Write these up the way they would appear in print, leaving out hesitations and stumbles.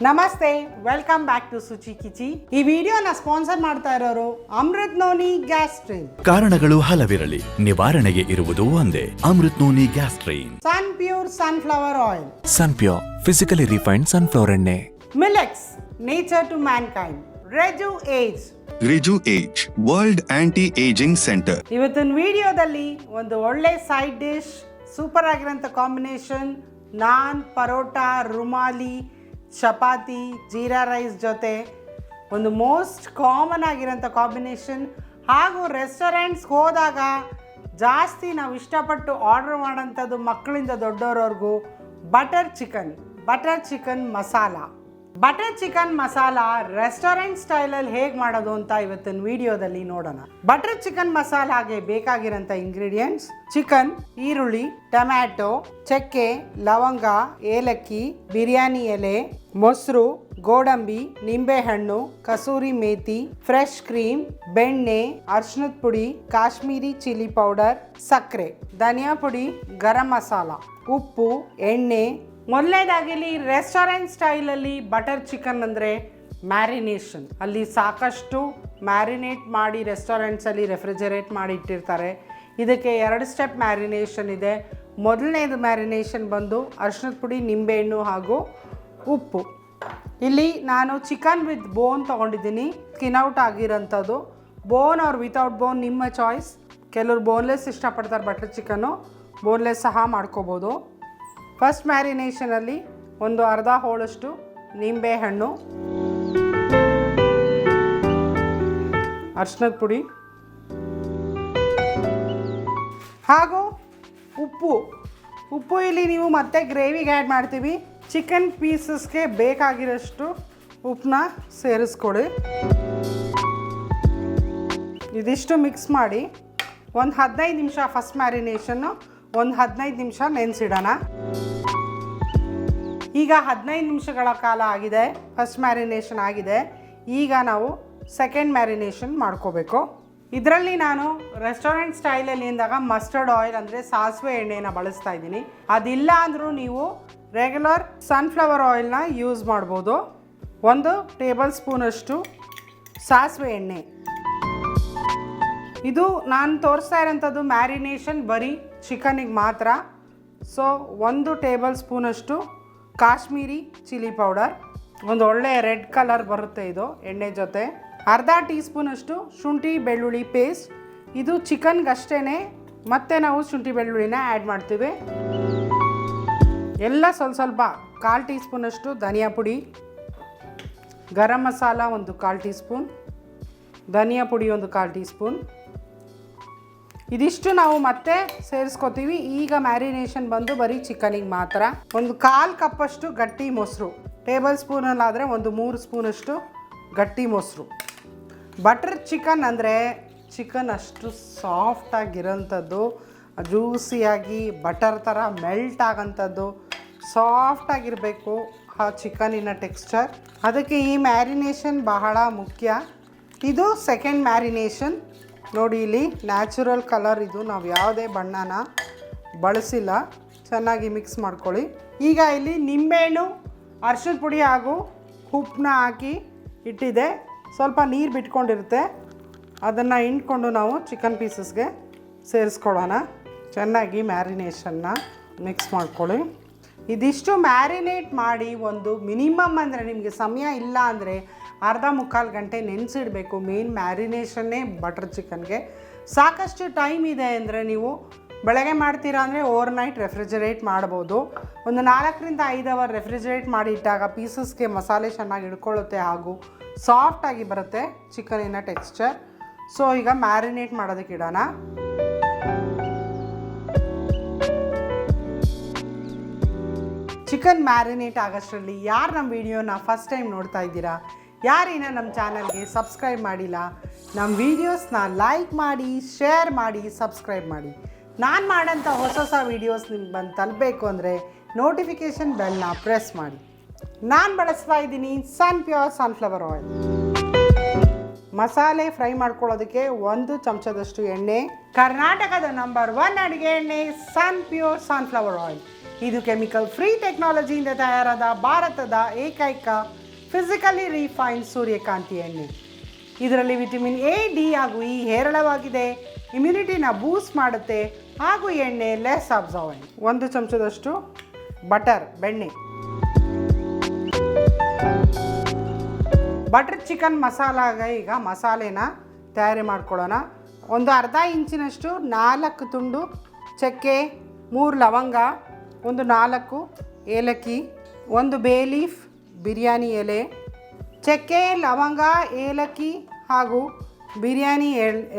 ನಮಸ್ತೆ, welcome back to Suchi ಕಿಚಿ. ಈ ವಿಡಿಯೋನ ಸ್ಪಾನ್ಸರ್ ಮಾಡ್ತಾ ಇರೋರು ಅಮೃತ್ ನೋನಿ ಗ್ಯಾಸ್ಟ್ರಿನ್. ಕಾರಣಗಳು ಹಲವಿರಲಿ, ನಿವಾರಣೆಗೆ ಇರುವುದು ಒಂದೇ, Amrut noni Gastrin. Sun pure sunflower oil, sun pure physically refined sunflower ಎಣ್ಣೆ. Milex nature to mankind. Rejuage, Rejuage world anti ageing centre. ಇವತ್ತಿನ ವಿಡಿಯೋದಲ್ಲಿ ಒಂದು ಒಳ್ಳೆ ಸೈಡ್ ಡಿಶ್, ಸೂಪರ್ ಆಗಿರೋಂಥ ಕಾಂಬಿನೇಷನ್, ನಾನ್, ಪರೋಟಾ, ರುಮಾಲಿ, ಚಪಾತಿ, ಜೀರಾ ರೈಸ್ ಜೊತೆ ಒಂದು ಮೋಸ್ಟ್ ಕಾಮನ್ ಆಗಿರೋಂಥ ಕಾಂಬಿನೇಷನ್. ಹಾಗೂ ರೆಸ್ಟೋರೆಂಟ್ಸ್ಗೆ ಹೋದಾಗ ಜಾಸ್ತಿ ನಾವು ಇಷ್ಟಪಟ್ಟು ಆರ್ಡರ್ ಮಾಡೋಂಥದ್ದು ಮಕ್ಕಳಿಂದ ದೊಡ್ಡವರವರೆಗೂ butter chicken masala. Butter chicken masala restaurant ಸ್ಟೈಲಲ್ಲಿ ಹೇಗೆ ಮಾಡೋದು ಅಂತ ಇವತ್ತಿನ ವಿಡಿಯೋದಲ್ಲಿ ನೋಡೋಣ. ಬಟರ್ ಚಿಕನ್ ಮಸಾಲಾಗೆ ಬೇಕಾಗಿರೋಂಥ ಇಂಗ್ರೀಡಿಯೆಂಟ್ಸ್: ಚಿಕನ್, ಈರುಳ್ಳಿ, ಟೊಮ್ಯಾಟೊ, ಚಕ್ಕೆ, ಲವಂಗ, ಏಲಕ್ಕಿ, ಬಿರಿಯಾನಿ ಎಲೆ, ಮೊಸರು, ಗೋಡಂಬಿ, ನಿಂಬೆಹಣ್ಣು, ಕಸೂರಿ ಮೇಥಿ, ಫ್ರೆಶ್ ಕ್ರೀಮ್, ಬೆಣ್ಣೆ, ಅರಿಶಿಣದ ಪುಡಿ, ಕಾಶ್ಮೀರಿ ಚಿಲ್ಲಿ ಪೌಡರ್, ಸಕ್ಕರೆ, ಧನಿಯಾ ಪುಡಿ, ಗರಂ ಮಸಾಲ, ಉಪ್ಪು, ಎಣ್ಣೆ. ಮೊದಲನೇದಾಗಿಲ್ಲಿ ರೆಸ್ಟೋರೆಂಟ್ ಸ್ಟೈಲಲ್ಲಿ ಬಟರ್ ಚಿಕನ್ ಅಂದರೆ ಮ್ಯಾರಿನೇಷನ್. ಅಲ್ಲಿ ಸಾಕಷ್ಟು ಮ್ಯಾರಿನೇಟ್ ಮಾಡಿ ರೆಸ್ಟೋರೆಂಟ್ಸಲ್ಲಿ ರೆಫ್ರಿಜರೇಟ್ ಮಾಡಿ ಇಟ್ಟಿರ್ತಾರೆ. ಇದಕ್ಕೆ 2 ಸ್ಟೆಪ್ ಮ್ಯಾರಿನೇಷನ್ ಇದೆ. ಮೊದಲನೇದು ಮ್ಯಾರಿನೇಷನ್ ಬಂದು ಅರಿಶಿಣದ ಪುಡಿ, ನಿಂಬೆಹಣ್ಣು ಹಾಗೂ ಉಪ್ಪು. ಇಲ್ಲಿ ನಾನು ಚಿಕನ್ ವಿತ್ ಬೋನ್ ತೊಗೊಂಡಿದ್ದೀನಿ, ಸ್ಕಿನ್ ಔಟ್ ಆಗಿರೋಂಥದ್ದು. ಬೋನ್ ಆರ್ ವಿತೌಟ್ ಬೋನ್ ನಿಮ್ಮ ಚಾಯ್ಸ್. ಕೆಲವರು ಬೋನ್ಲೆಸ್ ಇಷ್ಟಪಡ್ತಾರೆ ಬಟರ್ ಚಿಕನ್ನು, ಬೋನ್ಲೆಸ್ ಸಹ ಮಾಡ್ಕೋಬೋದು. ಫಸ್ಟ್ ಮ್ಯಾರಿನೇಷನಲ್ಲಿ ಒಂದು ಅರ್ಧ ಹೋಳಷ್ಟು ನಿಂಬೆಹಣ್ಣು, ಅರಿಶಿಣದ ಪುಡಿ ಹಾಗೂ ಉಪ್ಪು ಇಲ್ಲಿ ನೀವು ಮತ್ತೆ ಗ್ರೇವಿಗೆ ಆ್ಯಡ್ ಮಾಡ್ತೀವಿ. ಚಿಕನ್ ಪೀಸಸ್ಗೆ ಬೇಕಾಗಿರೋಷ್ಟು ಉಪ್ಪನ್ನ ಸೇರಿಸ್ಕೊಳ್ಳಿ. ಇದಿಷ್ಟು ಮಿಕ್ಸ್ ಮಾಡಿ ಒಂದು 15 ನಿಮಿಷ, ಫಸ್ಟ್ ಮ್ಯಾರಿನೇಷನ್ನು ಒಂದು 15 ನಿಮಿಷ ನೆನೆಸಿಡೋಣ. ಈಗ 15 ನಿಮಿಷಗಳ ಕಾಲ ಆಗಿದೆ, ಫಸ್ಟ್ ಮ್ಯಾರಿನೇಷನ್ ಆಗಿದೆ. ಈಗ ನಾವು ಸೆಕೆಂಡ್ ಮ್ಯಾರಿನೇಷನ್ ಮಾಡ್ಕೋಬೇಕು. ಇದರಲ್ಲಿ ನಾನು ರೆಸ್ಟೋರೆಂಟ್ ಸ್ಟೈಲಲ್ಲಿ ಅಂದಾಗ ಮಸ್ಟರ್ಡ್ ಆಯಿಲ್ ಅಂದರೆ ಸಾಸಿವೆ ಎಣ್ಣೆನ ಬಳಸ್ತಾ ಇದ್ದೀನಿ. ಅದಿಲ್ಲ ಅಂದರೂ ನೀವು ರೆಗ್ಯುಲರ್ ಸನ್ಫ್ಲವರ್ ಆಯಿಲ್ನ ಯೂಸ್ ಮಾಡ್ಬೋದು. 1 ಟೇಬಲ್ ಸ್ಪೂನಷ್ಟು ಸಾಸಿವೆ ಎಣ್ಣೆ. ಇದು ನಾನು ತೋರಿಸ್ತಾ ಇರೋಂಥದ್ದು ಮ್ಯಾರಿನೇಷನ್ ಬರೀ ಚಿಕನಿಗೆ ಮಾತ್ರ. ಸೊ 1 ಟೇಬಲ್ ಸ್ಪೂನಷ್ಟು ಕಾಶ್ಮೀರಿ ಚಿಲ್ಲಿ ಪೌಡರ್, ಒಂದು ಒಳ್ಳೆ ರೆಡ್ ಕಲರ್ ಬರುತ್ತೆ ಇದು ಎಣ್ಣೆ ಜೊತೆ. ಅರ್ಧ ಟೀ ಸ್ಪೂನಷ್ಟು ಶುಂಠಿ ಬೆಳ್ಳುಳ್ಳಿ ಪೇಸ್ಟ್. ಇದು ಚಿಕನ್ಗಷ್ಟೇ, ಮತ್ತೆ ನಾವು ಶುಂಠಿ ಬೆಳ್ಳುಳ್ಳಿನ ಆ್ಯಡ್ ಮಾಡ್ತೀವಿ. ಎಲ್ಲ ಸ್ವಲ್ಪ 1/4 ಟೀ ಸ್ಪೂನಷ್ಟು ಧನಿಯಾ ಪುಡಿ, ಗರಂ ಮಸಾಲ ಒಂದು 1/4 ಟೀ ಸ್ಪೂನ್, ಧನಿಯಾ ಪುಡಿ ಒಂದು 1/4 ಟೀ ಸ್ಪೂನ್. ಇದಿಷ್ಟು ನಾವು ಮತ್ತೆ ಸೇರಿಸ್ಕೋತೀವಿ. ಈಗ ಮ್ಯಾರಿನೇಷನ್ ಬಂದು ಬರೀ ಚಿಕನಿಗೆ ಮಾತ್ರ. ಒಂದು 1/4 ಕಪ್ಪಷ್ಟು ಗಟ್ಟಿ ಮೊಸರು, ಟೇಬಲ್ ಸ್ಪೂನಲ್ಲಾದರೆ ಒಂದು 3 ಸ್ಪೂನಷ್ಟು ಗಟ್ಟಿ ಮೊಸರು. ಬಟರ್ ಚಿಕನ್ ಅಂದರೆ ಚಿಕನ್ ಅಷ್ಟು ಸಾಫ್ಟಾಗಿರೋಂಥದ್ದು, ಜ್ಯೂಸಿಯಾಗಿ ಬಟರ್ ಥರ ಮೆಲ್ಟ್ ಆಗೋಂಥದ್ದು, ಸಾಫ್ಟಾಗಿರಬೇಕು ಆ ಚಿಕನಿನ ಟೆಕ್ಸ್ಚರ್. ಅದಕ್ಕೆ ಈ ಮ್ಯಾರಿನೇಷನ್ ಬಹಳ ಮುಖ್ಯ. ಇದು ಸೆಕೆಂಡ್ ಮ್ಯಾರಿನೇಷನ್. ನೋಡಿ ಇಲ್ಲಿ ನ್ಯಾಚುರಲ್ ಕಲರ್ ಇದು, ನಾವು ಯಾವುದೇ ಬಣ್ಣನ ಬಳಸಿಲ್ಲ. ಚೆನ್ನಾಗಿ ಮಿಕ್ಸ್ ಮಾಡ್ಕೊಳ್ಳಿ. ಈಗ ಇಲ್ಲಿ ನಿಂಬೆಹಣ್ಣು, ಅರಿಶಿಣದ ಪುಡಿ ಹಾಗೂ ಉಪ್ಪನ್ನ ಹಾಕಿ ಇಟ್ಟಿದೆ. ಸ್ವಲ್ಪ ನೀರು ಬಿಟ್ಕೊಂಡಿರುತ್ತೆ, ಅದನ್ನು ಹಿಂಡ್ಕೊಂಡು ನಾವು ಚಿಕನ್ ಪೀಸಸ್ಗೆ ಸೇರಿಸ್ಕೊಳ್ಳೋಣ. ಚೆನ್ನಾಗಿ ಮ್ಯಾರಿನೇಷನ್ನ ಮಿಕ್ಸ್ ಮಾಡ್ಕೊಳ್ಳಿ. ಇದಿಷ್ಟು ಮ್ಯಾರಿನೇಟ್ ಮಾಡಿ ಒಂದು ಮಿನಿಮಮ್ ಅಂದರೆ ನಿಮಗೆ ಸಮಯ ಇಲ್ಲ ಅಂದರೆ 1/2-3/4 ಗಂಟೆ ನೆನೆಸಿಡಬೇಕು. Main ಮ್ಯಾರಿನೇಷನ್ನೇ butter ಚಿಕನ್ಗೆ. ಸಾಕಷ್ಟು ಟೈಮ್ ಇದೆ ಅಂದರೆ ನೀವು ಬೆಳಗ್ಗೆ ಮಾಡ್ತೀರಾ ಅಂದರೆ ಓವರ್ನೈಟ್ ರೆಫ್ರಿಜರೇಟ್ ಮಾಡ್ಬೋದು. ಒಂದು 4ರಿಂದ 5 ಅವರ್ ರೆಫ್ರಿಜರೇಟ್ ಮಾಡಿ ಇಟ್ಟಾಗ ಪೀಸಸ್ಗೆ ಮಸಾಲೆ ಚೆನ್ನಾಗಿ ಹಿಡ್ಕೊಳ್ಳುತ್ತೆ ಹಾಗೂ ಸಾಫ್ಟಾಗಿ ಬರುತ್ತೆ ಚಿಕನಿನ ಟೆಕ್ಸ್ಚರ್. ಸೊ ಈಗ ಮ್ಯಾರಿನೇಟ್ ಮಾಡೋದಕ್ಕೆ ಇಡೋಣ. ಚಿಕನ್ ಮ್ಯಾರಿನೇಟ್ ಆಗೋಷ್ಟರಲ್ಲಿ ಯಾರು ನಮ್ಮ ವಿಡಿಯೋನ ಫಸ್ಟ್ ಟೈಮ್ ನೋಡ್ತಾ ಇದ್ದೀರಾ, ಯಾರಿನ ನಮ್ಮ ಚಾನಲ್ಗೆ ಸಬ್ಸ್ಕ್ರೈಬ್ ಮಾಡಿಲ್ಲ, ನಮ್ಮ ವೀಡಿಯೋಸ್ನ ಲೈಕ್ ಮಾಡಿ, ಶೇರ್ ಮಾಡಿ, ಸಬ್ಸ್ಕ್ರೈಬ್ ಮಾಡಿ. ನಾನು ಮಾಡೋಂಥ ಹೊಸ ವೀಡಿಯೋಸ್ ನಿಮ್ಗೆ ಬಂದು ತಲುಪಬೇಕು ಅಂದರೆ ನೋಟಿಫಿಕೇಷನ್ ಬೆಲ್ನ ಪ್ರೆಸ್ ಮಾಡಿ. ನಾನು ಬಳಸ್ತಾ ಇದ್ದೀನಿ ಸನ್ ಪ್ಯೂರ್ ಸನ್ಫ್ಲವರ್ ಆಯಿಲ್. ಮಸಾಲೆ ಫ್ರೈ ಮಾಡ್ಕೊಳ್ಳೋದಕ್ಕೆ 1 ಚಮಚದಷ್ಟು ಎಣ್ಣೆ. ಕರ್ನಾಟಕದ ನಂಬರ್ 1 ಅಡುಗೆ ಎಣ್ಣೆ ಸನ್ ಪ್ಯೂರ್ ಸನ್ಫ್ಲವರ್ ಆಯಿಲ್. ಇದು ಕೆಮಿಕಲ್ ಫ್ರೀ ಟೆಕ್ನಾಲಜಿಯಿಂದ ತಯಾರಾದ ಭಾರತದ ಏಕೈಕ ಫಿಸಿಕಲಿ ರಿಫೈನ್ಡ್ ಸೂರ್ಯಕಾಂತಿ ಎಣ್ಣೆ. ಇದರಲ್ಲಿ ವಿಟಮಿನ್ ಎ, ಡಿ ಹಾಗೂ ಇ ಹೇರಳವಾಗಿದೆ. ಇಮ್ಯುನಿಟಿನ ಬೂಸ್ಟ್ ಮಾಡುತ್ತೆ ಹಾಗೂ ಎಣ್ಣೆ ಲೆಸ್ ಅಬ್ಸರ್ವೆಂಟ್. 1 ಚಮಚದಷ್ಟು ಬಟರ್ ಬೆಣ್ಣೆ. ಬಟರ್ ಚಿಕನ್ ಮಸಾಲಾಗೆ ಈಗ ಮಸಾಲೆನ ತಯಾರಿ ಮಾಡ್ಕೊಳ್ಳೋಣ. ಒಂದು ಅರ್ಧ ಇಂಚಿನಷ್ಟು 4 ತುಂಡು ಚಕ್ಕೆ, 3 ಲವಂಗ, 4 ಏಲಕ್ಕಿ, 1 ಬೇ ಲೀಫ್ ಬಿರಿಯಾನಿ ಎಲೆ. ಚಕ್ಕೆ, ಲವಂಗ, ಏಲಕ್ಕಿ ಹಾಗೂ ಬಿರಿಯಾನಿ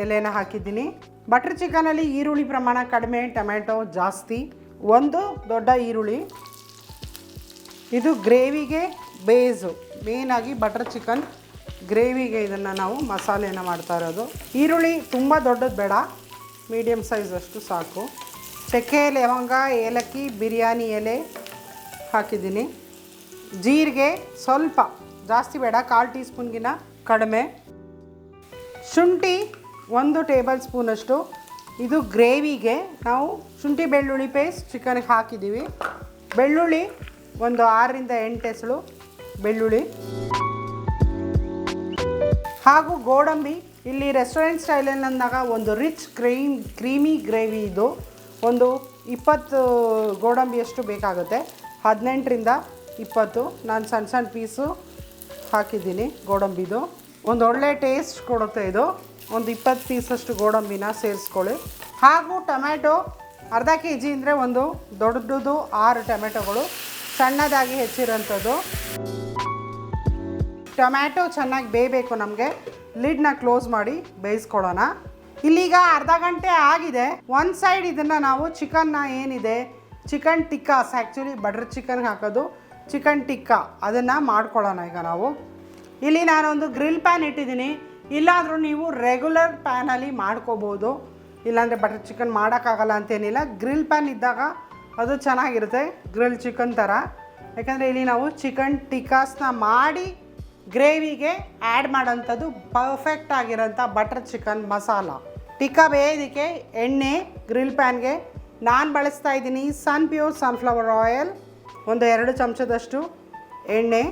ಎಲೆನ ಹಾಕಿದ್ದೀನಿ. ಬಟರ್ ಚಿಕನಲ್ಲಿ ಈರುಳ್ಳಿ ಪ್ರಮಾಣ ಕಡಿಮೆ, ಟೊಮೆಟೊ ಜಾಸ್ತಿ. 1 ದೊಡ್ಡ ಈರುಳ್ಳಿ. ಇದು ಗ್ರೇವಿಗೆ ಬೇಸು, ಮೇಯ್ನಾಗಿ ಬಟರ್ ಚಿಕನ್ ಗ್ರೇವಿಗೆ ಇದನ್ನು ನಾವು ಮಸಾಲೆನ ಮಾಡ್ತಾ ಇರೋದು. ಈರುಳ್ಳಿ ತುಂಬ ದೊಡ್ಡದು ಬೇಡ, ಮೀಡಿಯಮ್ ಸೈಜ್ ಅಷ್ಟು ಸಾಕು. ಚಕ್ಕೆ, ಲವಂಗ, ಏಲಕ್ಕಿ, ಬಿರಿಯಾನಿ ಎಲೆ ಹಾಕಿದ್ದೀನಿ. ಜೀರಿಗೆ ಸ್ವಲ್ಪ ಜಾಸ್ತಿ ಬೇಡ, 1/4 ಟೀ ಸ್ಪೂನ್ಗಿನ ಕಡಿಮೆ. ಶುಂಠಿ 1 ಟೇಬಲ್ ಸ್ಪೂನಷ್ಟು. ಇದು ಗ್ರೇವಿಗೆ ನಾವು ಶುಂಠಿ ಬೆಳ್ಳುಳ್ಳಿ ಪೇಸ್ಟ್ ಚಿಕನ್ಗೆ ಹಾಕಿದ್ದೀವಿ. ಬೆಳ್ಳುಳ್ಳಿ ಒಂದು 6ರಿಂದ 8 ಎಸಳು ಬೆಳ್ಳುಳ್ಳಿ ಹಾಗೂ ಗೋಡಂಬಿ. ಇಲ್ಲಿ ರೆಸ್ಟೋರೆಂಟ್ ಸ್ಟೈಲಲ್ಲಿ ಅಂದಾಗ ಒಂದು ರಿಚ್ ಕ್ರೀಮಿ ಗ್ರೇವಿ ಇದು. ಒಂದು 20 ಗೋಡಂಬಿಯಷ್ಟು ಬೇಕಾಗುತ್ತೆ, 18ರಿಂದ 20. ನಾನು ಸಣ್ಣ ಸಣ್ಣ ಪೀಸು ಹಾಕಿದ್ದೀನಿ ಗೋಡಂಬಿದು. ಒಂದು ಒಳ್ಳೆ ಟೇಸ್ಟ್ ಕೊಡುತ್ತೆ ಇದು. ಒಂದು 20 ಪೀಸಷ್ಟು ಗೋಡಂಬಿನ ಸೇರಿಸ್ಕೊಳ್ಳಿ. ಹಾಗೂ ಟೊಮ್ಯಾಟೊ ಅರ್ಧ kg ಅಂದರೆ ಒಂದು ದೊಡ್ಡದು 6 ಟೊಮೆಟೊಗಳು ಸಣ್ಣದಾಗಿ ಹೆಚ್ಚಿರೋಂಥದ್ದು. ಟೊಮ್ಯಾಟೊ ಚೆನ್ನಾಗಿ ಬೇಯಬೇಕು ನಮಗೆ. ಲಿಡ್ನ ಕ್ಲೋಸ್ ಮಾಡಿ ಬೇಯಿಸ್ಕೊಳ್ಳೋಣ. ಇಲ್ಲೀಗ ಅರ್ಧ ಗಂಟೆ ಆಗಿದೆ. ಒಂದು ಸೈಡ್ ಇದನ್ನು ನಾವು ಚಿಕನ್ನ ಏನಿದೆ ಚಿಕನ್ ಟಿಕ್ಕಾಸ್, ಆ್ಯಕ್ಚುಲಿ ಬಟರ್ ಚಿಕನ್ಗೆ ಹಾಕೋದು ಚಿಕನ್ ಟಿಕ್ಕಾ, ಅದನ್ನು ಮಾಡ್ಕೊಳ್ಳೋಣ ಈಗ ನಾವು. ಇಲ್ಲಿ ನಾನೊಂದು ಗ್ರಿಲ್ ಪ್ಯಾನ್ ಇಟ್ಟಿದ್ದೀನಿ. ಇಲ್ಲಾಂದರೂ ನೀವು ರೆಗ್ಯುಲರ್ ಪ್ಯಾನಲ್ಲಿ ಮಾಡ್ಕೋಬೋದು, ಇಲ್ಲಾಂದರೆ ಬಟರ್ ಚಿಕನ್ ಮಾಡೋಕ್ಕಾಗಲ್ಲ ಅಂತೇನಿಲ್ಲ. ಗ್ರಿಲ್ ಪ್ಯಾನ್ ಇದ್ದಾಗ ಅದು ಚೆನ್ನಾಗಿರುತ್ತೆ, ಗ್ರಿಲ್ ಚಿಕನ್ ಥರ. ಯಾಕಂದರೆ ಇಲ್ಲಿ ನಾವು ಚಿಕನ್ ಟಿಕ್ಕಾಸ್ನ ಮಾಡಿ ಗ್ರೇವಿಗೆ ಆ್ಯಡ್ ಮಾಡೋಂಥದ್ದು ಪರ್ಫೆಕ್ಟ್ ಆಗಿರೋಂಥ ಬಟರ್ ಚಿಕನ್ ಮಸಾಲ. ಟಿಕ್ಕಾ ಬೇಯೋದಕ್ಕೆ ಎಣ್ಣೆ ಗ್ರಿಲ್ ಪ್ಯಾನ್ಗೆ ನಾನು ಬಳಸ್ತಾ ಇದ್ದೀನಿ ಸನ್ ಪ್ಯೂರ್ ಸನ್ಫ್ಲವರ್ ಆಯಿಲ್. ಒಂದು 2 ಚಮಚದಷ್ಟು ಎಣ್ಣೆ.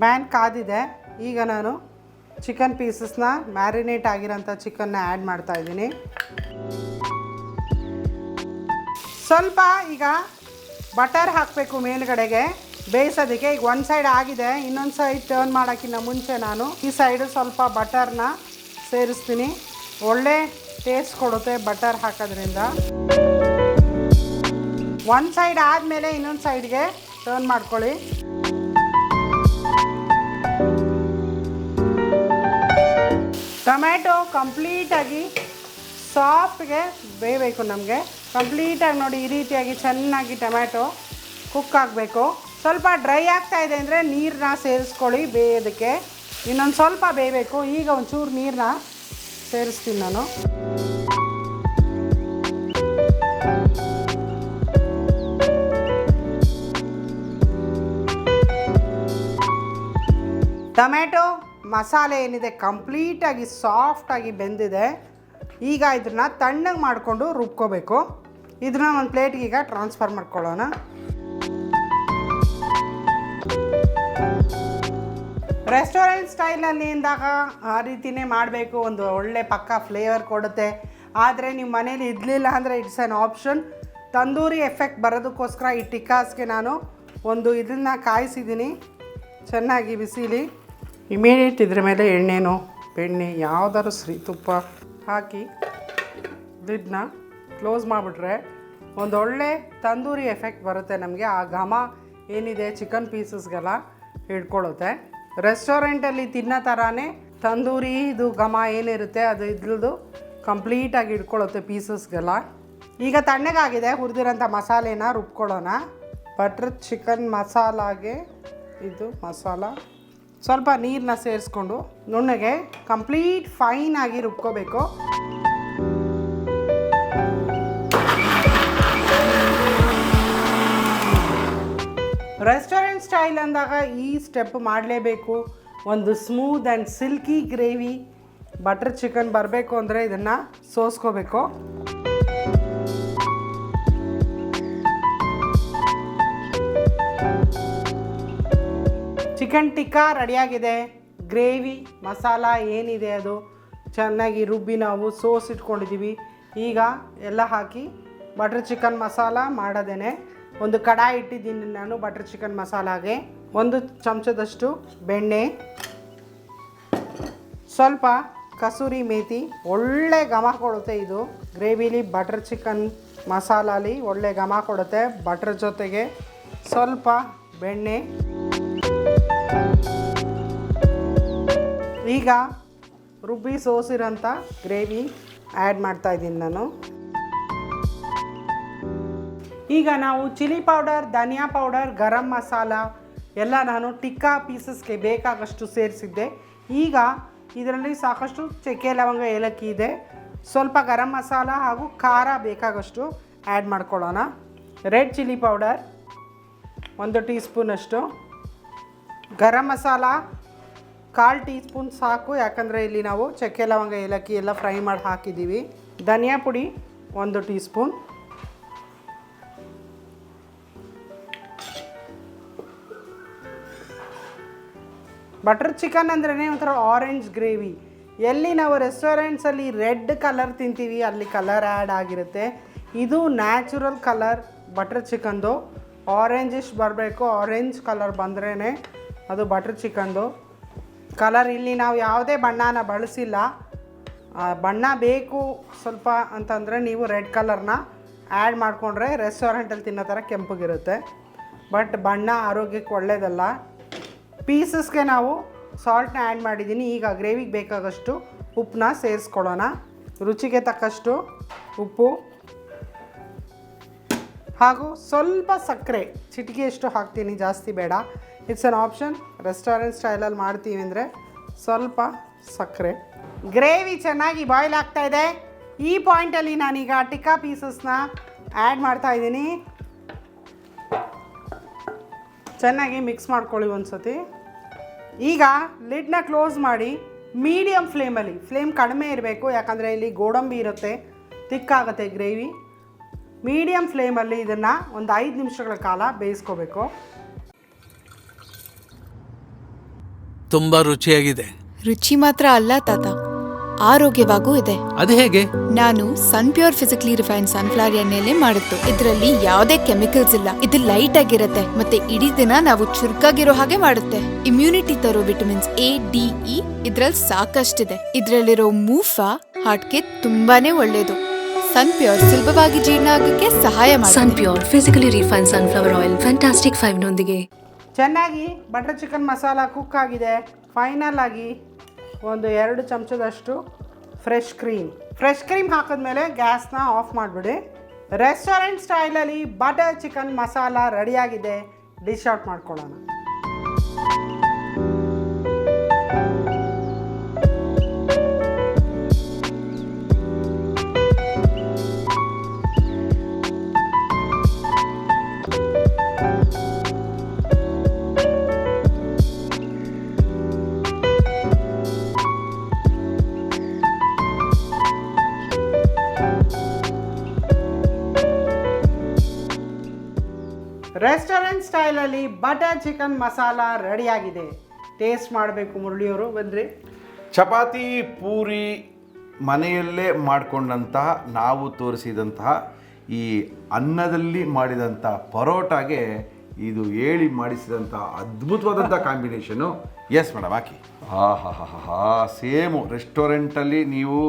ಪ್ಯಾನ್ ಕಾದಿದೆ. ಈಗ ನಾನು ಚಿಕನ್ ಪೀಸಸ್ನ ಮ್ಯಾರಿನೇಟ್ ಆಗಿರೋಂಥ ಚಿಕನ್ನ ಆ್ಯಡ್ ಮಾಡ್ತಾಯಿದ್ದೀನಿ. ಸ್ವಲ್ಪ ಈಗ ಬಟರ್ ಹಾಕಬೇಕು ಮೇಲ್ಗಡೆಗೆ ಬೇಯಿಸೋದಕ್ಕೆ. ಈಗ ಒಂದು ಸೈಡ್ ಆಗಿದೆ, ಇನ್ನೊಂದು ಸೈಡ್ ಟರ್ನ್ ಮಾಡೋಕ್ಕಿಂತ ಮುಂಚೆ ನಾನು ಈ ಸೈಡು ಸ್ವಲ್ಪ ಬಟರ್ನ ಸೇರಿಸ್ತೀನಿ. ಒಳ್ಳೆ ಟೇಸ್ಟ್ ಕೊಡುತ್ತೆ ಬಟರ್ ಹಾಕೋದ್ರಿಂದ. ಒಂದು ಸೈಡ್ ಆದಮೇಲೆ ಇನ್ನೊಂದು ಸೈಡ್ಗೆ ಟರ್ನ್ ಮಾಡ್ಕೊಳ್ಳಿ. ಟೊಮ್ಯಾಟೊ ಕಂಪ್ಲೀಟಾಗಿ ಸಾಫ್ಟ್ಗೆ ಬೇಯಬೇಕು ನಮಗೆ. ಕಂಪ್ಲೀಟಾಗಿ ನೋಡಿ ಈ ರೀತಿಯಾಗಿ ಚೆನ್ನಾಗಿ ಟೊಮ್ಯಾಟೊ ಕುಕ್ ಆಗಬೇಕು. ಸ್ವಲ್ಪ ಡ್ರೈ ಆಗ್ತಾ ಇದೆ ಅಂದರೆ ನೀರನ್ನ ಸೇರಿಸ್ಕೊಳ್ಳಿ ಬೇಯೋದಕ್ಕೆ. ಇನ್ನೊಂದು ಸ್ವಲ್ಪ ಬೇಯಬೇಕು. ಈಗ ಒಂಚೂರು ನೀರನ್ನ ಸೇರಿಸ್ತೀನಿ ನಾನು. ಟೊಮ್ಯಾಟೊ ಮಸಾಲೆ ಏನಿದೆ ಕಂಪ್ಲೀಟಾಗಿ ಸಾಫ್ಟಾಗಿ ಬೆಂದಿದೆ. ಈಗ ಇದನ್ನು ತಣ್ಣಗೆ ಮಾಡಿಕೊಂಡು ರುಬ್ಕೋಬೇಕು. ಇದನ್ನ ಒಂದು ಪ್ಲೇಟ್ಗೆ ಈಗ ಟ್ರಾನ್ಸ್ಫರ್ ಮಾಡ್ಕೊಳ್ಳೋಣ. ರೆಸ್ಟೋರೆಂಟ್ ಸ್ಟೈಲಲ್ಲಿ ಅಂದಾಗ ಆ ರೀತಿಯೇ ಮಾಡಬೇಕು, ಒಂದು ಒಳ್ಳೆ ಪಕ್ಕ ಫ್ಲೇವರ್ ಕೊಡುತ್ತೆ. ಆದರೆ ನೀವು ಮನೇಲಿ ಇರಲಿಲ್ಲ ಅಂದರೆ it's an option. Tandoori effect ಬರೋದಕ್ಕೋಸ್ಕರ ಈ ಟಿಕ್ಕಾಸ್ಗೆ ನಾನು ಒಂದು ಇದನ್ನು ಕಾಯಿಸಿದ್ದೀನಿ ಚೆನ್ನಾಗಿ ಬಿಸಿಲಿ. ಇಮಿಡಿಯೇಟ್ ಇದ್ರ ಮೇಲೆ ಬೆಣ್ಣೆ ಯಾವುದಾದ್ರು ತುಪ್ಪ ಹಾಕಿ ಲಿಡ್ನ ಕ್ಲೋಸ್ ಮಾಡಿಬಿಟ್ರೆ ಒಂದೊಳ್ಳೆ ತಂದೂರಿ ಎಫೆಕ್ಟ್ ಬರುತ್ತೆ ನಮಗೆ. ಆ ಘಮ ಏನಿದೆ ಚಿಕನ್ ಪೀಸಸ್ಗೆಲ್ಲ ಹಿಡ್ಕೊಳ್ಳುತ್ತೆ. ರೆಸ್ಟೋರೆಂಟಲ್ಲಿ ತಿನ್ನೋ ಥರನೇ ತಂದೂರಿ ಇದು ಘಮ ಏನಿರುತ್ತೆ ಅದು ಇದ್ರದ್ದು ಕಂಪ್ಲೀಟಾಗಿ ಹಿಡ್ಕೊಳ್ಳುತ್ತೆ ಪೀಸಸ್ಗೆಲ್ಲ. ಈಗ ತಣ್ಣಗಾಗಿದೆ. ಹುರಿದಿರೋಂಥ ಮಸಾಲೆನ ರುಬ್ಕೊಳ್ಳೋಣ. ಬಟರ್ ಚಿಕನ್ ಮಸಾಲಾಗೆ ಇದು ಮಸಾಲ ಸ್ವಲ್ಪ ನೀರನ್ನ ಸೇರಿಸ್ಕೊಂಡು ನುಣ್ಣಗೆ ಕಂಪ್ಲೀಟ್ ಫೈನಾಗಿ ರುಬ್ಕೋಬೇಕು. ರೆಸ್ಟೋರೆಂಟ್ ಸ್ಟೈಲ್ ಅಂದಾಗ ಈ ಸ್ಟೆಪ್ ಮಾಡಲೇಬೇಕು. ಒಂದು smooth and silky gravy butter chicken ಬರಬೇಕು ಅಂದರೆ ಇದನ್ನು ಸೋಸ್ಕೋಬೇಕು. ಚಿಕನ್ ಟಿಕ್ಕಾ ರೆಡಿಯಾಗಿದೆ. ಗ್ರೇವಿ ಮಸಾಲ ಏನಿದೆ ಅದು ಚೆನ್ನಾಗಿ ರುಬ್ಬಿ ನಾವು ಸೋಸ್ ಇಟ್ಕೊಂಡಿದ್ದೀವಿ. ಈಗ ಎಲ್ಲ ಹಾಕಿ ಬಟರ್ ಚಿಕನ್ ಮಸಾಲ ಮಾಡೋದೇನೆ. ಒಂದು ಕಡಾಯಿ ಇಟ್ಟಿದ್ದೀನಿ ನಾನು ಬಟರ್ ಚಿಕನ್ ಮಸಾಲಾಗೆ. 1 ಚಮಚದಷ್ಟು ಬೆಣ್ಣೆ, ಸ್ವಲ್ಪ ಕಸೂರಿ ಮೇಥಿ. ಒಳ್ಳೆ ಘಮ ಕೊಡುತ್ತೆ ಇದು ಗ್ರೇವಿಲಿ. ಬಟರ್ ಚಿಕನ್ ಮಸಾಲಾಲಿ ಒಳ್ಳೆ ಘಮ ಕೊಡುತ್ತೆ. ಬಟರ್ ಜೊತೆಗೆ ಸ್ವಲ್ಪ ಬೆಣ್ಣೆ. ಈಗ ರುಬ್ಬಿ ಸೋಸಿರೋಂಥ ಗ್ರೇವಿ ಆ್ಯಡ್ ಮಾಡ್ತಾಯಿದ್ದೀನಿ ನಾನು. ಈಗ ನಾವು ಚಿಲ್ಲಿ ಪೌಡರ್, ಧನಿಯಾ ಪೌಡರ್, ಗರಂ ಮಸಾಲ ಎಲ್ಲ ನಾನು ಟಿಕ್ಕಾ ಪೀಸಸ್ಗೆ ಬೇಕಾಗಷ್ಟು ಸೇರಿಸಿದ್ದೆ. ಈಗ ಇದರಲ್ಲಿ ಸಾಕಷ್ಟು ಚಕ್ಕೆ ಲವಂಗ ಏಲಕ್ಕಿ ಇದೆ. ಸ್ವಲ್ಪ ಗರಂ ಮಸಾಲ ಹಾಗೂ ಖಾರ ಬೇಕಾಗಷ್ಟು ಆ್ಯಡ್ ಮಾಡ್ಕೊಳ್ಳೋಣ. ರೆಡ್ ಚಿಲ್ಲಿ ಪೌಡರ್ 1 ಟೀ ಸ್ಪೂನಷ್ಟು, ಗರಂ ಮಸಾಲ 1/4 ಟೀ ಸ್ಪೂನ್ ಸಾಕು, ಯಾಕಂದರೆ ಇಲ್ಲಿ ನಾವು ಚಕ್ಕೆ ಲವಂಗ ಏಲಕ್ಕಿ ಎಲ್ಲ ಫ್ರೈ ಮಾಡಿ ಹಾಕಿದ್ದೀವಿ. ಧನಿಯಾ ಪುಡಿ 1 ಟೀ ಸ್ಪೂನ್, ಬಟರ್ ಚಿಕನ್ ಅಂದ್ರೇ ಒಂಥರ ಆರೆಂಜ್ ಗ್ರೇವಿ. ಎಲ್ಲಿ ನಾವು ರೆಸ್ಟೋರೆಂಟ್ಸಲ್ಲಿ ರೆಡ್ ಕಲರ್ ತಿಂತೀವಿ ಅಲ್ಲಿ ಕಲರ್ ಆ್ಯಡ್ ಆಗಿರುತ್ತೆ. ಇದು ನ್ಯಾಚುರಲ್ ಕಲರ್ ಬಟರ್ ಚಿಕನ್ದು. ಆರೆಂಜಿಶ್ ಬರಬೇಕು, ಆರೆಂಜ್ ಕಲರ್ ಬಂದ್ರೇ ಅದು ಬಟರ್ ಚಿಕನ್ದು ಕಲರ್. ಇಲ್ಲಿ ನಾವು ಯಾವುದೇ ಬಣ್ಣನ ಬಳಸಿಲ್ಲ. ಬಣ್ಣ ಬೇಕು ಸ್ವಲ್ಪ ಅಂತಂದರೆ ನೀವು ರೆಡ್ ಕಲರ್ನ ಆ್ಯಡ್ ಮಾಡಿಕೊಂಡ್ರೆ ರೆಸ್ಟೋರೆಂಟಲ್ಲಿ ತಿನ್ನೋ ಥರ ಕೆಂಪಗಿರುತ್ತೆ. ಬಟ್ ಬಣ್ಣ ಆರೋಗ್ಯಕ್ಕೆ ಒಳ್ಳೆಯದಲ್ಲ. ಪೀಸಸ್ಗೆ ನಾವು ಸಾಲ್ಟ್ನ ಆ್ಯಡ್ ಮಾಡಿದ್ದೀನಿ. ಈಗ ಗ್ರೇವಿಗೆ ಬೇಕಾಗಷ್ಟು ಉಪ್ಪನ್ನ ಸೇರಿಸ್ಕೊಳ್ಳೋಣ. ರುಚಿಗೆ ತಕ್ಕಷ್ಟು ಉಪ್ಪು ಹಾಗೂ ಸ್ವಲ್ಪ ಸಕ್ಕರೆ, ಚಿಟಿಕೆಯಷ್ಟು ಹಾಕ್ತೀನಿ, ಜಾಸ್ತಿ ಬೇಡ. It's an option. ರೆಸ್ಟೋರೆಂಟ್ ಸ್ಟೈಲಲ್ಲಿ ಮಾಡ್ತೀವಿ ಅಂದರೆ ಸ್ವಲ್ಪ ಸಕ್ಕರೆ. ಗ್ರೇವಿ ಚೆನ್ನಾಗಿ ಬಾಯ್ಲ್ ಆಗ್ತಾಯಿದೆ. ಈ ಪಾಯಿಂಟಲ್ಲಿ ನಾನೀಗ ಟಿಕ್ಕಾ ಪೀಸಸ್ನ ಆ್ಯಡ್ ಮಾಡ್ತಾಯಿದ್ದೀನಿ. ಚೆನ್ನಾಗಿ ಮಿಕ್ಸ್ ಮಾಡ್ಕೊಳ್ಳಿ ಒಂದು ಸತಿ. ಈಗ ಲಿಡ್ನ ಕ್ಲೋಸ್ ಮಾಡಿ ಮೀಡಿಯಮ್ ಫ್ಲೇಮಲ್ಲಿ, ಫ್ಲೇಮ್ ಕಡಿಮೆ ಇರಬೇಕು ಯಾಕಂದರೆ ಇಲ್ಲಿ ಗೋಡಂಬಿ ಇರುತ್ತೆ, ತಿಕ್ಕಾಗುತ್ತೆ ಗ್ರೇವಿ. ಮೀಡಿಯಮ್ ಫ್ಲೇಮಲ್ಲಿ ಇದನ್ನು ಒಂದು 5 ನಿಮಿಷಗಳ ಕಾಲ ಬೇಯಿಸ್ಕೋಬೇಕು. ತುಂಬ ರುಚಿಯಾಗಿದೆ. ರುಚಿ ಮಾತ್ರ ಅಲ್ಲ ತಾತ, ಆರೋಗ್ಯವಾಗೂ ಇದೆ. ಅದು ಹೇಗೆ? ನಾನು ಸನ್ ಪ್ಯೂರ್ ಫಿಸಿಕಲಿ ರಿಫೈನ್ಡ್ ಸನ್ಫ್ಲವರ್ ಎಣ್ಣೆಲೆ ಮಾಡಿದ್ದು. ಇದರಲ್ಲಿ ಯಾವುದೇ ಕೆಮಿಕಲ್ಸ್ ಇಲ್ಲ. ಇದು ಲೈಟ್ ಆಗಿರುತ್ತೆ ಮತ್ತೆ ಇಡೀ ದಿನ ನಾವು ಚುರುಕಾಗಿರೋ ಹಾಗೆ ಮಾಡುತ್ತೆ. ಇಮ್ಯುನಿಟಿ ತರೋ ವಿಟಮಿನ್ಸ್ A, D, E ಇದ್ರಲ್ಲಿ ಸಾಕಷ್ಟಿದೆ. ಇದ್ರಲ್ಲಿರೋ ಮೂಫಾ ಹಾರ್ಟ್ಗೆ ತುಂಬಾನೇ ಒಳ್ಳೇದು. ಸನ್ ಪ್ಯೂರ್ ಸುಲಭವಾಗಿ ಜೀರ್ಣ ಆಗಕ್ಕೆ ಸಹಾಯ ಮಾಡುತ್ತೆ. Sun pure physically refined sunflower oil fantastic 5 ನೊಂದಿಗೆ. ಚೆನ್ನಾಗಿ ಬಟರ್ ಚಿಕನ್ ಮಸಾಲ ಕುಕ್ ಆಗಿದೆ. ಫೈನಲ್ ಆಗಿ ಒಂದು 2 ಚಮಚದಷ್ಟು ಫ್ರೆಶ್ ಕ್ರೀಮ್ ಹಾಕಿದ್ಮೇಲೆ ಗ್ಯಾಸ್ನ ಆಫ್ ಮಾಡಿಬಿಡಿ. ರೆಸ್ಟೋರೆಂಟ್ ಸ್ಟೈಲಲ್ಲಿ ಬಟರ್ ಚಿಕನ್ ಮಸಾಲ ರೆಡಿಯಾಗಿದೆ. ಡಿಶ್ ಔಟ್ ಮಾಡ್ಕೊಳ್ಳೋಣ. ರೆಸ್ಟೋರೆಂಟ್ ಸ್ಟೈಲಲ್ಲಿ ಬಟರ್ ಚಿಕನ್ ಮಸಾಲ ರೆಡಿಯಾಗಿದೆ. ಟೇಸ್ಟ್ ಮಾಡಬೇಕು. ಮುರಳಿಯವರು ಬನ್ನಿರಿ. ಚಪಾತಿ ಪೂರಿ ಮನೆಯಲ್ಲೇ ಮಾಡಿಕೊಂಡಂತಹ ನಾವು ತೋರಿಸಿದಂತಹ ಈ ಅನ್ನದಲ್ಲಿ ಮಾಡಿದಂಥ ಪರೋಟಾಗೆ ಇದು ಹೇಳಿ ಮಾಡಿಸಿದಂಥ ಅದ್ಭುತವಾದಂಥ ಕಾಂಬಿನೇಷನು. ಎಸ್ ಮೇಡಮ್, ಹಾಕಿ. ಸೇಮು ರೆಸ್ಟೋರೆಂಟಲ್ಲಿ ನೀವು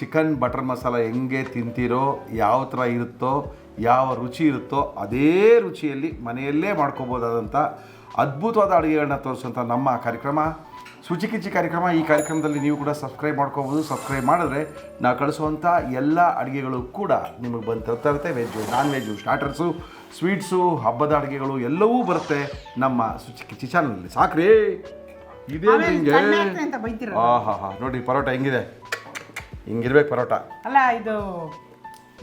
ಚಿಕನ್ ಬಟರ್ ಮಸಾಲ ಹೆಂಗೆ ತಿಂತೀರೋ, ಯಾವ ಥರ ಇರುತ್ತೋ, ಯಾವ ರುಚಿ ಇರುತ್ತೋ ಅದೇ ರುಚಿಯಲ್ಲಿ ಮನೆಯಲ್ಲೇ ಮಾಡ್ಕೋಬೋದಾದಂಥ ಅದ್ಭುತವಾದ ಅಡುಗೆಗಳನ್ನ ತೋರಿಸುವಂಥ ನಮ್ಮ ಕಾರ್ಯಕ್ರಮ ಶುಚಿಕಿಚ್ಚಿ ಕಾರ್ಯಕ್ರಮ. ಈ ಕಾರ್ಯಕ್ರಮದಲ್ಲಿ ನೀವು ಕೂಡ ಸಬ್ಸ್ಕ್ರೈಬ್ ಮಾಡ್ಕೋಬೋದು. ಸಬ್ಸ್ಕ್ರೈಬ್ ಮಾಡಿದ್ರೆ ನಾವು ಕಳಿಸುವಂಥ ಎಲ್ಲ ಅಡುಗೆಗಳು ಕೂಡ ನಿಮಗೆ ಬಂದು ತರ್ತಾ ಇರುತ್ತೆ. Veg, non veg, starters, sweets, ಹಬ್ಬದ ಅಡುಗೆಗಳು ಎಲ್ಲವೂ ಬರುತ್ತೆ ನಮ್ಮ ಶುಚಿಕಿಚ್ಚಿ ಚಾನಲಲ್ಲಿ. ಸಾಕ್ರಿ, ಇದೇ ಹಿಂಗೆ. ನೋಡಿ ಪರೋಟ ಹೆಂಗಿದೆ, ಹಿಂಗಿರ್ಬೇಕು ಪರೋಟ. ಅಲ್ಲ, ಇದು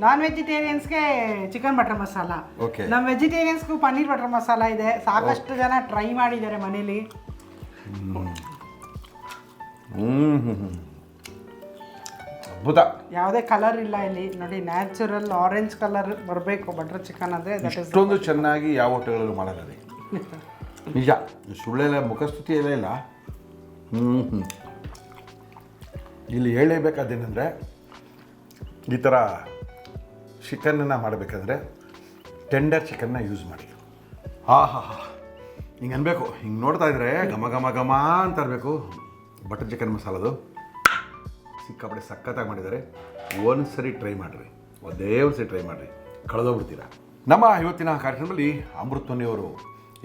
ನಾನ್ ವೆಜಿಟೇರಿಯನ್ಸ್ಗೆ ಚಿಕನ್ ಬಟರ್ ಮಸಾಲ, ನಮ್ಮ ವೆಜಿಟೇರಿಯನ್ಸ್ಗೂ ಪನ್ನೀರ್ ಬಟರ್ ಮಸಾಲ ಇದೆ. ಸಾಕಷ್ಟು ಜನ ಟ್ರೈ ಮಾಡಿದ್ದಾರೆ ಮನೇಲಿ. ಅದ್ಭುತ. ಯಾವುದೇ ಕಲರ್ ಇಲ್ಲ ಇಲ್ಲಿ ನೋಡಿ, ನ್ಯಾಚುರಲ್ ಆರೆಂಜ್ ಕಲರ್ ಬರಬೇಕು ಬಟರ್ ಚಿಕನ್ ಅಂದರೆ. ಇಷ್ಟೊಂದು ಚೆನ್ನಾಗಿ ಯಾವ ಹೋಟೆಲ್ಗಳು ಮಾಡಲ್ಲ. ನಿಜ, ಸುಳ್ಳೆಲ್ಲ ಮುಖಸ್ತುತಿ ಎಲ್ಲ ಇಲ್ಲ. ಇಲ್ಲಿ ಹೇಳಲೇಬೇಕಾದೇನೆಂದರೆ, ಈ ಥರ ಚಿಕನನ್ನು ಮಾಡಬೇಕಾದ್ರೆ ಟೆಂಡರ್ ಚಿಕನ್ನ ಯೂಸ್ ಮಾಡಿ. ಹಿಂಗೆ ಅನ್ಬೇಕು, ಹಿಂಗೆ ನೋಡ್ತಾ ಇದ್ರೆ ಘಮ ಘಮ ಘಮ ಅಂತ ಇರಬೇಕು. ಬಟರ್ ಚಿಕನ್ ಮಸಾಲದು ಸಿಕ್ಕಾಪಟ್ಟೆ ಸಖತ್ತಾಗಿ ಮಾಡಿದ್ದಾರೆ. ಒಂದು ಸರಿ ಟ್ರೈ ಮಾಡಿರಿ, ಒಂದೇ ಒಂದು ಸರಿ ಟ್ರೈ ಮಾಡಿರಿ, ಕಳೆದೋಗ್ಬಿಡ್ತೀರಾ. ನಮ್ಮ ಇವತ್ತಿನ ಕಾರ್ಯಕ್ರಮದಲ್ಲಿ ಅಮೃತೋನಿಯವರು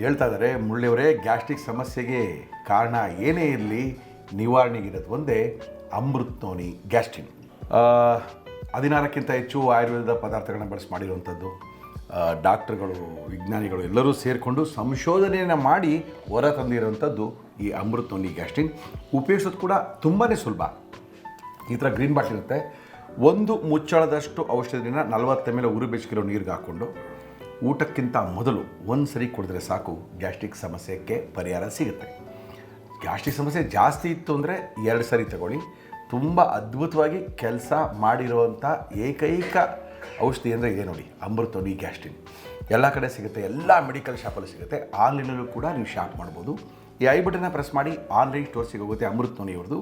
ಹೇಳ್ತಾ ಇದ್ದಾರೆ, ಮುಳ್ಳಿಯವರೇ, ಗ್ಯಾಸ್ಟ್ರಿಕ್ ಸಮಸ್ಯೆಗೆ ಕಾರಣ ಏನೇ ಇರಲಿ ನಿವಾರಣೆಗಿರೋದು ಒಂದೇ ಅಮೃತೋನಿ ಗ್ಯಾಸ್ಟ್ರಿನ್. 16ಕ್ಕಿಂತ ಹೆಚ್ಚು ಆಯುರ್ವೇದ ಪದಾರ್ಥಗಳನ್ನ ಬಳಸಿ ಮಾಡಿರುವಂಥದ್ದು. ಡಾಕ್ಟರ್ಗಳು, ವಿಜ್ಞಾನಿಗಳು ಎಲ್ಲರೂ ಸೇರಿಕೊಂಡು ಸಂಶೋಧನೆಯನ್ನು ಮಾಡಿ ಹೊರ ತಂದಿರುವಂಥದ್ದು ಈ ಅಮೃತೋನಿ ಗ್ಯಾಸ್ಟ್ರಿನ್. ಉಪಯೋಗಿಸೋದು ಕೂಡ ತುಂಬಾ ಸುಲಭ. ಈ ಥರ ಗ್ರೀನ್ ಬಾಟ್ಲ್ ಇರುತ್ತೆ. ಒಂದು ಮುಚ್ಚಳದಷ್ಟು ಔಷಧಿನ 40 ml ಉರು ಬೆಚ್ಚಗಿರೋ ನೀರಿಗೆ ಹಾಕ್ಕೊಂಡು ಊಟಕ್ಕಿಂತ ಮೊದಲು ಒಂದು ಸರಿ ಕುಡಿದ್ರೆ ಸಾಕು, ಗ್ಯಾಸ್ಟ್ರಿಕ್ ಸಮಸ್ಯೆಗೆ ಪರಿಹಾರ ಸಿಗುತ್ತೆ. ಗ್ಯಾಸ್ಟ್ರಿಕ್ ಸಮಸ್ಯೆ ಜಾಸ್ತಿ ಇತ್ತು ಅಂದರೆ 2 ಸರಿ ತಗೊಳ್ಳಿ. ತುಂಬ ಅದ್ಭುತವಾಗಿ ಕೆಲಸ ಮಾಡಿರುವಂಥ ಏಕೈಕ ಔಷಧಿ ಅಂದರೆ ಇದೆ ನೋಡಿ, ಅಮೃತೋನಿ ಗ್ಯಾಸ್ಟ್ರಿನ್. ಎಲ್ಲ ಕಡೆ ಸಿಗುತ್ತೆ, ಎಲ್ಲ ಮೆಡಿಕಲ್ ಶಾಪಲ್ಲೂ ಸಿಗುತ್ತೆ. ಆನ್ಲೈನಲ್ಲೂ ಕೂಡ ನೀವು ಶಾಪ್ ಮಾಡ್ಬೋದು. ಈ ಐ ಬಟನ್ನ ಪ್ರೆಸ್ ಮಾಡಿ ಆನ್ಲೈನ್ ಸ್ಟೋರ್ಸಿಗೆ ಹೋಗುತ್ತೆ ಅಮೃತೋನಿಯವ್ರದ್ದು.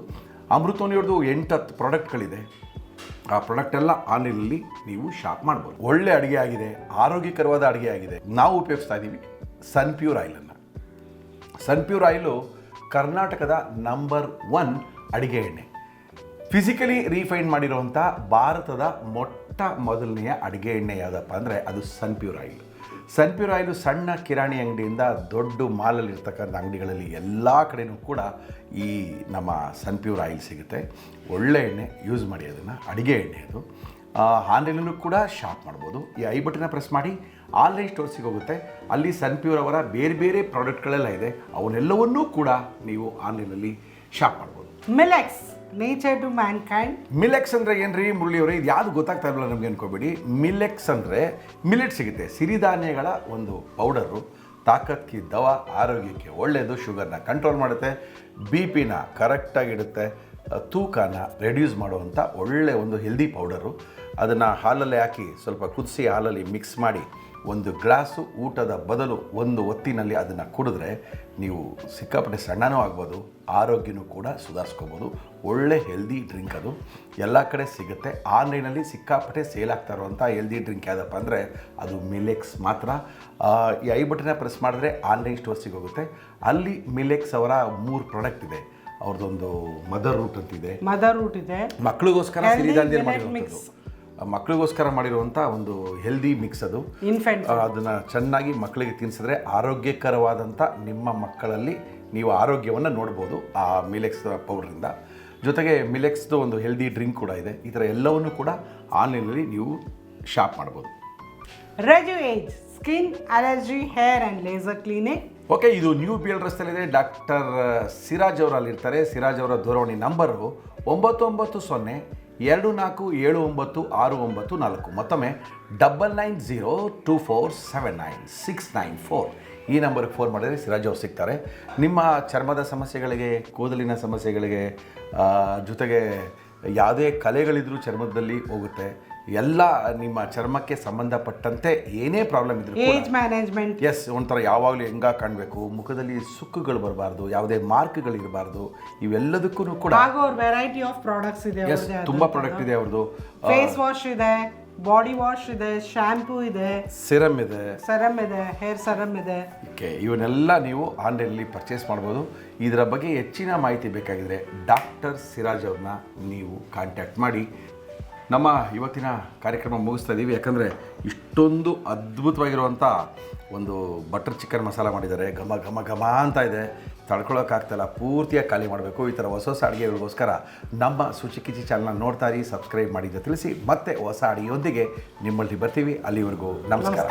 8-10 ಪ್ರಾಡಕ್ಟ್ಗಳಿದೆ. ಆ ಪ್ರಾಡಕ್ಟ್ ಎಲ್ಲ ಆನ್ಲೈನಲ್ಲಿ ನೀವು ಶಾಪ್ ಮಾಡ್ಬೋದು. ಒಳ್ಳೆ ಅಡುಗೆ ಆಗಿದೆ, ಆರೋಗ್ಯಕರವಾದ ಅಡುಗೆ ಆಗಿದೆ. ನಾವು ಉಪಯೋಗಿಸ್ತಾ ಇದ್ದೀವಿ ಸನ್ಪ್ಯೂರ್ ಆಯಿಲನ್ನು. ಸನ್ಪ್ಯೂರ್ ಆಯಿಲು ಕರ್ನಾಟಕದ ನಂಬರ್ 1 ಅಡುಗೆ ಎಣ್ಣೆ. ಫಿಸಿಕಲಿ ರೀಫೈಂಡ್ ಮಾಡಿರುವಂಥ ಭಾರತದ ಮೊದಲನೆಯ ಅಡುಗೆ ಎಣ್ಣೆ ಯಾವುದಪ್ಪ ಅಂದರೆ ಅದು ಸನ್ಪ್ಯೂರ್ ಆಯಿಲ್. ಸನ್ಪ್ಯೂರ್ ಆಯಿಲು ಸಣ್ಣ ಕಿರಾಣಿ ಅಂಗಡಿಯಿಂದ ದೊಡ್ಡ ಮಾಲಲ್ಲಿರ್ತಕ್ಕಂಥ ಅಂಗಡಿಗಳಲ್ಲಿ ಎಲ್ಲ ಕಡೆಯೂ ಕೂಡ ಈ ನಮ್ಮ ಸನ್ಪ್ಯೂರ್ ಆಯಿಲ್ ಸಿಗುತ್ತೆ. ಒಳ್ಳೆ ಎಣ್ಣೆ, ಯೂಸ್ ಮಾಡಿ ಅದನ್ನು. ಅಡುಗೆ ಎಣ್ಣೆ ಅದು. ಆನ್ಲೈನಲ್ಲೂ ಕೂಡ ಶಾಪ್ ಮಾಡ್ಬೋದು. ಈ ಐ ಬಟನ್ನ ಪ್ರೆಸ್ ಮಾಡಿ ಆನ್ಲೈನ್ ಸ್ಟೋರ್ಸಿಗೆ ಹೋಗುತ್ತೆ. ಅಲ್ಲಿ ಸನ್ಪ್ಯೂರ್ ಅವರ ಬೇರೆ ಬೇರೆ ಪ್ರಾಡಕ್ಟ್ಗಳೆಲ್ಲ ಇದೆ. ಅವನ್ನೆಲ್ಲವನ್ನೂ ಕೂಡ ನೀವು ಆನ್ಲೈನಲ್ಲಿ ಶಾಪ್ ಮಾಡ್ಬೋದು. ಮಿಲೆಕ್ಸ್, ನೇಚರ್ ಟು ಮ್ಯಾನ್ಕೈಂಡ್. ಮಿಲೆಕ್ಸ್ ಅಂದರೆ ಏನ್ರಿ ಮುರಳಿಯವರೇ? ಇದು ಯಾವುದು ಗೊತ್ತಾಗ್ತಾ ಇರಲ್ಲ ನಮಗೆ ಅನ್ಕೋಬೇಡಿ. ಮಿಲೆಕ್ಸ್ ಅಂದರೆ ಮಿಲೆಟ್ ಸಿಗುತ್ತೆ, ಸಿರಿಧಾನ್ಯಗಳ ಒಂದು ಪೌಡರು. ತಾಕತ್ಕಿ ದವಾ, ಆರೋಗ್ಯಕ್ಕೆ ಒಳ್ಳೆಯದು, ಶುಗರ್ನ ಕಂಟ್ರೋಲ್ ಮಾಡುತ್ತೆ, BP ಕರೆಕ್ಟಾಗಿಡುತ್ತೆ, ತೂಕನ ರೆಡ್ಯೂಸ್ ಮಾಡುವಂಥ ಒಳ್ಳೆಯ ಒಂದು ಹೆಲ್ದಿ ಪೌಡರು. ಅದನ್ನು ಹಾಲಲ್ಲೇ ಹಾಕಿ ಸ್ವಲ್ಪ ಕುದಿಸಿ ಹಾಲಲ್ಲಿ ಮಿಕ್ಸ್ ಮಾಡಿ 1 ಗ್ಲಾಸು ಊಟದ ಬದಲು 1 ಹೊತ್ತಿನಲ್ಲಿ ಅದನ್ನು ಕುಡಿದ್ರೆ ನೀವು ಸಿಕ್ಕಾಪಟ್ಟೆ ಸಣ್ಣನೂ ಆಗ್ಬೋದು, ಆರೋಗ್ಯನೂ ಕೂಡ ಸುಧಾರಿಸ್ಕೋಬೋದು. ಒಳ್ಳೆ ಹೆಲ್ದಿ ಡ್ರಿಂಕ್ ಅದು. ಎಲ್ಲ ಕಡೆ ಸಿಗುತ್ತೆ. ಆನ್ಲೈನಲ್ಲಿ ಸಿಕ್ಕಾಪಟ್ಟೆ ಸೇಲ್ ಆಗ್ತಾ ಇರುವಂಥ ಹೆಲ್ದಿ ಡ್ರಿಂಕ್ ಯಾವುದಪ್ಪ ಅಂದರೆ ಅದು ಮಿಲೆಕ್ಸ್ ಮಾತ್ರ. ಈ ಐ ಬಟನ್ನ ಪ್ರೆಸ್ ಮಾಡಿದ್ರೆ ಆನ್ಲೈನ್ ಸ್ಟೋರ್ಸಿಗೆ ಹೋಗುತ್ತೆ. ಅಲ್ಲಿ ಮಿಲೆಕ್ಸ್ ಅವರ 3 ಪ್ರಾಡಕ್ಟ್ ಇದೆ. ಅವ್ರದ್ದೊಂದು ಮದರ್ ರೂಟ್ ಇದೆ, ಮಕ್ಕಳಿಗೋಸ್ಕರ ಸಿರಿಧಾನ್ಯದಲ್ಲಿ ಮಾಡಿರುವಂಥದ್ದು, ಮಕ್ಕಳಿಗೋಸ್ಕರ ಮಾಡಿರುವಂಥ ಒಂದು ಹೆಲ್ದಿ ಮಿಕ್ಸ್ ಅದು. ಅದನ್ನು ಚೆನ್ನಾಗಿ ಮಕ್ಕಳಿಗೆ ತಿನ್ನಿಸಿದ್ರೆ ಆರೋಗ್ಯಕರವಾದಂಥ ನಿಮ್ಮ ಮಕ್ಕಳಲ್ಲಿ ನೀವು ಆರೋಗ್ಯವನ್ನು ನೋಡ್ಬೋದು ಆ ಮಿಲೆಕ್ಸ್ ಪೌಡ್ರಿಂದ. ಜೊತೆಗೆ ಮಿಲೆಕ್ಸ್ದು ಒಂದು ಹೆಲ್ದಿ ಡ್ರಿಂಕ್ ಕೂಡ ಇದೆ. ಈ ಥರ ಎಲ್ಲವನ್ನೂ ಕೂಡ ಆನ್ಲೈನಲ್ಲಿ ನೀವು ಶಾಪ್ ಮಾಡ್ಬೋದು. Rejuvage skin allergy hair and laser clinic. Okay, ಇದು ನ್ಯೂ BL ರಸ್ತೆಯಲ್ಲಿದೆ. ಡಾಕ್ಟರ್ ಸಿರಾಜ್ ಅವರಲ್ಲಿರ್ತಾರೆ. ಸಿರಾಜ್ ಅವರ ದೂರವಾಣಿ ನಂಬರು 9902479694. ಮತ್ತೊಮ್ಮೆ 9902479694. ಈ ನಂಬರ್ಗೆ ಫೋನ್ ಮಾಡಿದರೆ ಸಿರಾಜ್ ಅವ್ರು ಸಿಗ್ತಾರೆ. ನಿಮ್ಮ ಚರ್ಮದ ಸಮಸ್ಯೆಗಳಿಗೆ, ಕೂದಲಿನ ಸಮಸ್ಯೆಗಳಿಗೆ, ಜೊತೆಗೆ ಯಾವುದೇ ಕಲೆಗಳಿದ್ರೂ ಚರ್ಮದಲ್ಲಿ ಹೋಗುತ್ತೆ. ಎಲ್ಲ ನಿಮ್ಮ ಚರ್ಮಕ್ಕೆ ಸಂಬಂಧಪಟ್ಟಂತೆ ಏನೇ ಪ್ರಾಬ್ಲಮ್ ಇದ್ರೂ ಏಜ್ ಮ್ಯಾನೇಜ್ಮೆಂಟ್, ಎಸ್, ಒಂಥರ ಯಾವಾಗಲೂ ಹೆಂಗಾಗಿ ಕಾಣಬೇಕು, ಮುಖದಲ್ಲಿ ಸುಕ್ಕುಗಳು ಬರಬಾರ್ದು, ಯಾವುದೇ ಮಾರ್ಕ್ಗಳಿರಬಾರ್ದು, ಇವೆಲ್ಲದಕ್ಕೂ ಕೂಡ ವೆರೈಟಿ ಆಫ್ ಪ್ರಾಡಕ್ಟ್ಸ್ ಇದೆ. ಎಸ್, ತುಂಬ ಪ್ರಾಡಕ್ಟ್ ಇದೆ ಅವ್ರದ್ದು. ಫೇಸ್ ವಾಶ್ ಇದೆ, ಬಾಡಿ ವಾಶ್ ಇದೆ, ಶ್ಯಾಂಪೂ ಇದೆ, ಸಿರಮ್ ಇದೆ, ಹೇರ್ ಸರಮ್ ಇದೆ. ಓಕೆ, ಇವನ್ನೆಲ್ಲ ನೀವು ಆನ್ಲೈನಲ್ಲಿ ಪರ್ಚೇಸ್ ಮಾಡ್ಬೋದು. ಇದರ ಬಗ್ಗೆ ಹೆಚ್ಚಿನ ಮಾಹಿತಿ ಬೇಕಾಗಿದ್ರೆ ಡಾಕ್ಟರ್ ಸಿರಾಜ್ ಅವ್ರನ್ನ ನೀವು ಕಾಂಟ್ಯಾಕ್ಟ್ ಮಾಡಿ. ನಮ್ಮ ಇವತ್ತಿನ ಕಾರ್ಯಕ್ರಮ ಮುಗಿಸ್ತಾ ಇದ್ದೀವಿ. ಯಾಕಂದರೆ ಇಷ್ಟೊಂದು ಅದ್ಭುತವಾಗಿರುವಂಥ ಒಂದು ಬಟರ್ ಚಿಕನ್ ಮಸಾಲ ಮಾಡಿದ್ದಾರೆ. ಘಮ ಘಮ ಘಮ ಅಂತ ಇದೆ, ತಡ್ಕೊಳ್ಳೋಕ್ಕಾಗ್ತಾಯಿಲ್ಲ. ಪೂರ್ತಿಯಾಗಿ ಖಾಲಿ ಮಾಡಬೇಕು. ಈ ಥರ ಹೊಸ ಅಡುಗೆಗಳಿಗೋಸ್ಕರ ನಮ್ಮ ಸುಚಿಕಿಚಿ ಚಾನಲ್ನ ನೋಡ್ತಾ ಇರಿ, ಸಬ್ಸ್ಕ್ರೈಬ್ ಮಾಡಿದ್ದ ತಿಳಿಸಿ. ಮತ್ತೆ ಹೊಸ ಅಡುಗೆಯೊಂದಿಗೆ ನಿಮ್ಮಲ್ಲಿ ಬರ್ತೀವಿ. ಅಲ್ಲಿವರೆಗೂ ನಮಸ್ಕಾರ.